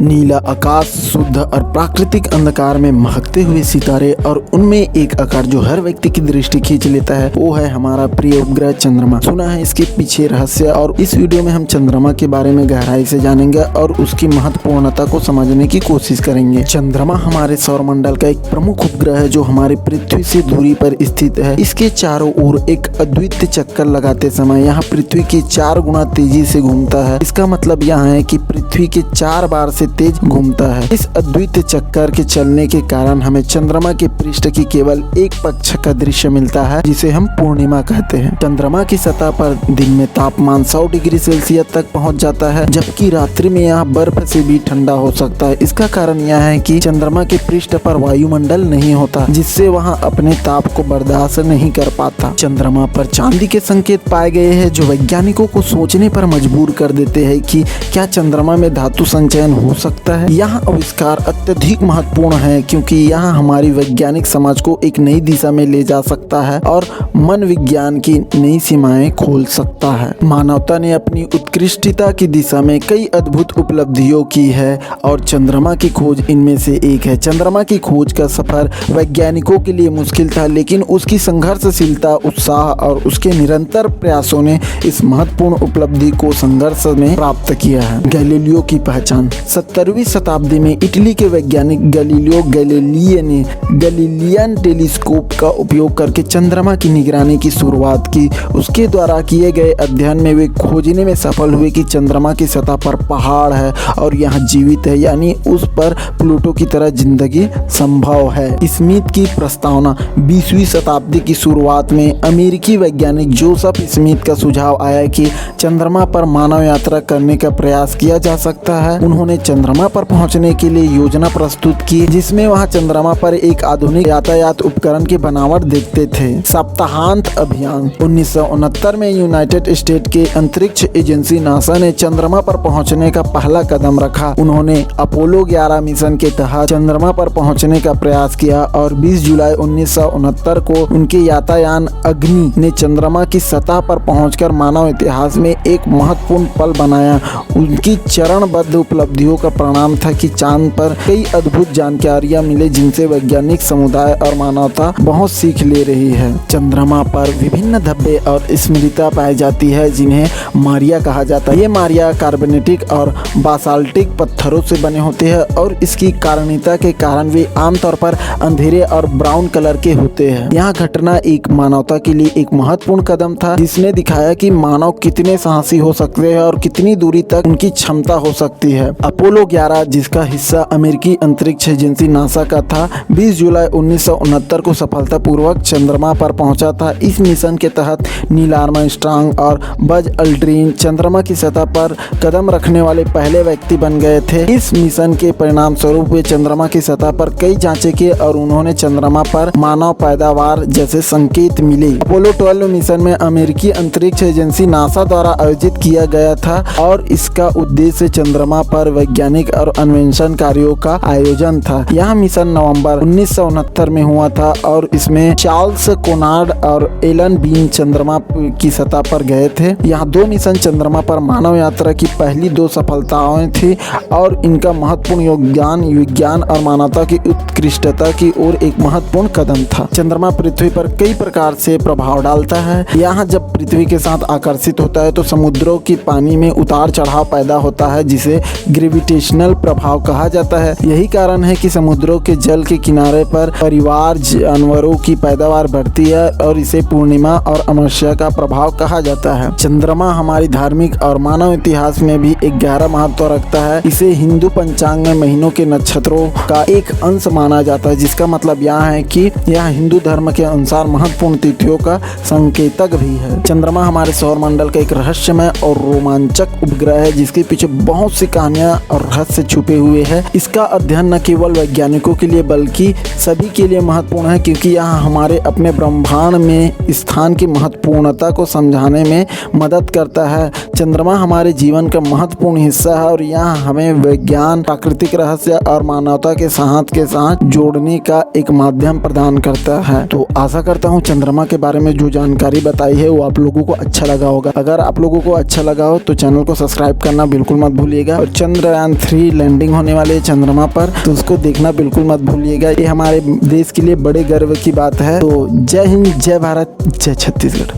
नीला आकाश, शुद्ध और प्राकृतिक अंधकार में महकते हुए सितारे और उनमें एक आकार जो हर व्यक्ति की दृष्टि खींच लेता है, वो है हमारा प्रिय उपग्रह चंद्रमा। सुना है इसके पीछे रहस्य, और इस वीडियो में हम चंद्रमा के बारे में गहराई से जानेंगे और उसकी महत्वपूर्णता को समझने की कोशिश करेंगे। चंद्रमा हमारे सौरमंडल का एक प्रमुख उपग्रह है जो हमारी पृथ्वी से दूरी पर स्थित है। इसके चारों ओर एक अद्वितीय चक्कर लगाते समय यहाँ पृथ्वी के 4 गुना तेजी से घूमता है। इसका मतलब यहाँ है कि पृथ्वी के 4 बार से तेज घूमता है। इस अद्वितीय चक्कर के चलने के कारण हमें चंद्रमा के पृष्ठ की केवल एक पक्ष का दृश्य मिलता है, जिसे हम पूर्णिमा कहते हैं। चंद्रमा की सतह पर दिन में तापमान 100 डिग्री सेल्सियस तक पहुंच जाता है, जबकि रात्रि में यहाँ बर्फ से भी ठंडा हो सकता है। इसका कारण यह है कि चंद्रमा के पृष्ठ पर वायुमंडल नहीं होता, जिससे वहाँ अपने ताप को बर्दाश्त नहीं कर पाता। चंद्रमा पर चांदी के संकेत पाए गए हैं जो वैज्ञानिकों को सोचने पर मजबूर कर देते हैं कि क्या चंद्रमा में धातु संचयन हो सकता है। यह आविष्कार अत्यधिक महत्वपूर्ण है क्योंकि यह हमारी वैज्ञानिक समझ को एक नई दिशा में ले जा सकता है और मन विज्ञान की नई सीमाएं खोल सकता है। मानवता ने अपनी उत्कृष्टता की दिशा में कई अद्भुत उपलब्धियों की है और चंद्रमा की खोज इनमें से एक है। चंद्रमा की खोज का सफर वैज्ञानिकों के लिए मुश्किल था, लेकिन उसकी संघर्षशीलता, उत्साह और उसके निरंतर प्रयासों ने इस महत्वपूर्ण उपलब्धि को संघर्ष में प्राप्त किया है। गैलीलियो की पहचान। 17वीं शताब्दी में इटली के वैज्ञानिक गैलीलियो गैलीलियो ने गैलीलियन टेलीस्कोप का उपयोग करके चंद्रमा की निगरानी की शुरुआत की। उसके द्वारा किए गए अध्ययन में वे खोजने में सफल हुए कि चंद्रमा की सतह पर पहाड़ है और यहाँ जीवित है, यानी उस पर प्लूटो की तरह जिंदगी संभव है। स्मिथ की प्रस्तावना। 20वीं शताब्दी की शुरुआत में अमेरिकी वैज्ञानिक जोसेफ स्मिथ का सुझाव आया कि चंद्रमा पर मानव यात्रा करने का प्रयास किया जा सकता है। उन्होंने चंद्रमा पर पहुंचने के लिए योजना प्रस्तुत की, जिसमें वहां चंद्रमा पर एक आधुनिक यातायात उपकरण की बनावट देखते थे। सप्ताहांत अभियान। 1969 में यूनाइटेड स्टेट के अंतरिक्ष एजेंसी नासा ने चंद्रमा पर पहुंचने का पहला कदम रखा। उन्होंने अपोलो 11 मिशन के तहत चंद्रमा पर पहुंचने का प्रयास किया और 20 जुलाई 1969 को उनके यातायान अग्नि ने चंद्रमा की सतह पर पहुंचकर मानव इतिहास में एक महत्वपूर्ण पल बनाया। उनकी चरणबद्ध उपलब्धियों का परिणाम था कि चांद पर कई अद्भुत जानकारियां मिले, जिनसे वैज्ञानिक समुदाय और मानवता बहुत सीख ले रही है। चंद्रमा पर विभिन्न धब्बे और स्मृतियां पाई जाती है, जिन्हें मारिया कहा जाता है। ये मारिया कार्बोनेटिक और बासाल्टिक पत्थरों से बने होते हैं और इसकी कारणीयता के कारण वे आमतौर पर अंधेरे और ब्राउन कलर के होते हैं। यह घटना एक मानवता के लिए एक महत्वपूर्ण कदम था, जिसने दिखाया कि मानव कितने साहसी हो सकते हैं और कितनी दूरी तक उनकी क्षमता हो सकती है। अपोलो 11, जिसका हिस्सा अमेरिकी अंतरिक्ष एजेंसी नासा का था, 20 जुलाई 1969 को सफलतापूर्वक चंद्रमा पर पहुंचा था। इस मिशन के तहत नील आर्मस्ट्रांग और बज अल्ड्रिन चंद्रमा की सतह पर कदम रखने वाले पहले व्यक्ति बन गए थे। इस मिशन के परिणाम स्वरूप वे चंद्रमा की सतह पर कई जांचें किए और उन्होंने चंद्रमा पर मानव पैदावार जैसे संकेत मिले। अपोलो 12 मिशन में अमेरिकी अंतरिक्ष एजेंसी नासा द्वारा आयोजित किया गया था और इसका उद्देश्य चंद्रमा पर वैज्ञानिक और अन्वेषण कार्यों का आयोजन था। यह मिशन नवंबर 1969 में हुआ था और इसमें चार्ल्स कोनार्ड और एलन बीन चंद्रमा की सतह पर गए थे। यह 2 मिशन चंद्रमा पर मानव यात्रा की पहली 2 सफलताएं थी और इनका महत्वपूर्ण योगदान विज्ञान और मानवता की उत्कृष्टता की ओर एक महत्वपूर्ण कदम था। चंद्रमा पृथ्वी पर कई प्रकार से प्रभाव डालता है। यहाँ जब पृथ्वी के साथ आकर्षित होता है तो समुद्रों की पानी में उतार चढ़ाव पैदा होता है, जिसे ग्रेविटेशनल प्रभाव कहा जाता है। यही कारण है कि समुद्रों के जल के किनारे पर परिवार जानवरों की पैदावार बढ़ती है और इसे पूर्णिमा और अमावस्या का प्रभाव कहा जाता है। चंद्रमा हमारी धार्मिक और मानव इतिहास में भी एक गहरा महत्व रखता है। इसे हिंदू पंचांग में महीनों के नक्षत्रों का एक अंश माना जाता है, जिसका मतलब यह है कि यह हिंदू धर्म के अनुसार महत्वपूर्ण तिथियों का संकेतक भी है। चंद्रमा हमारे सौरमंडल का एक रहस्यमय और रोमांचक उपग्रह है, जिसके पीछे बहुत सी कहानियां और रहस्य छुपे हुए हैं। इसका अध्ययन न केवल वैज्ञानिकों के लिए बल्कि सभी के लिए महत्वपूर्ण है, क्योंकि यह हमारे अपने ब्रह्मांड में स्थान की महत्वपूर्णता को समझाने में मदद करता है। चंद्रमा हमारे जीवन का महत्वपूर्ण हिस्सा है और यह हमें विज्ञान, प्राकृतिक रहस्य और मानवता के साथ जोड़ने का एक माध्यम प्रदान करता है। तो आशा करता हूँ चंद्रमा के बारे में जो जानकारी बताई है वो आप लोगों को अच्छा लगा होगा। अगर आप लोगों को अच्छा लगा हो तो चैनल को सब्सक्राइब करना बिल्कुल मत भूलिएगा और चंद्रयान चंद्रयान 3 लैंडिंग होने वाले चंद्रमा पर, तो उसको देखना बिल्कुल मत भूलिएगा। ये हमारे देश के लिए बड़े गर्व की बात है। तो जय हिंद, जय भारत, जय छत्तीसगढ़।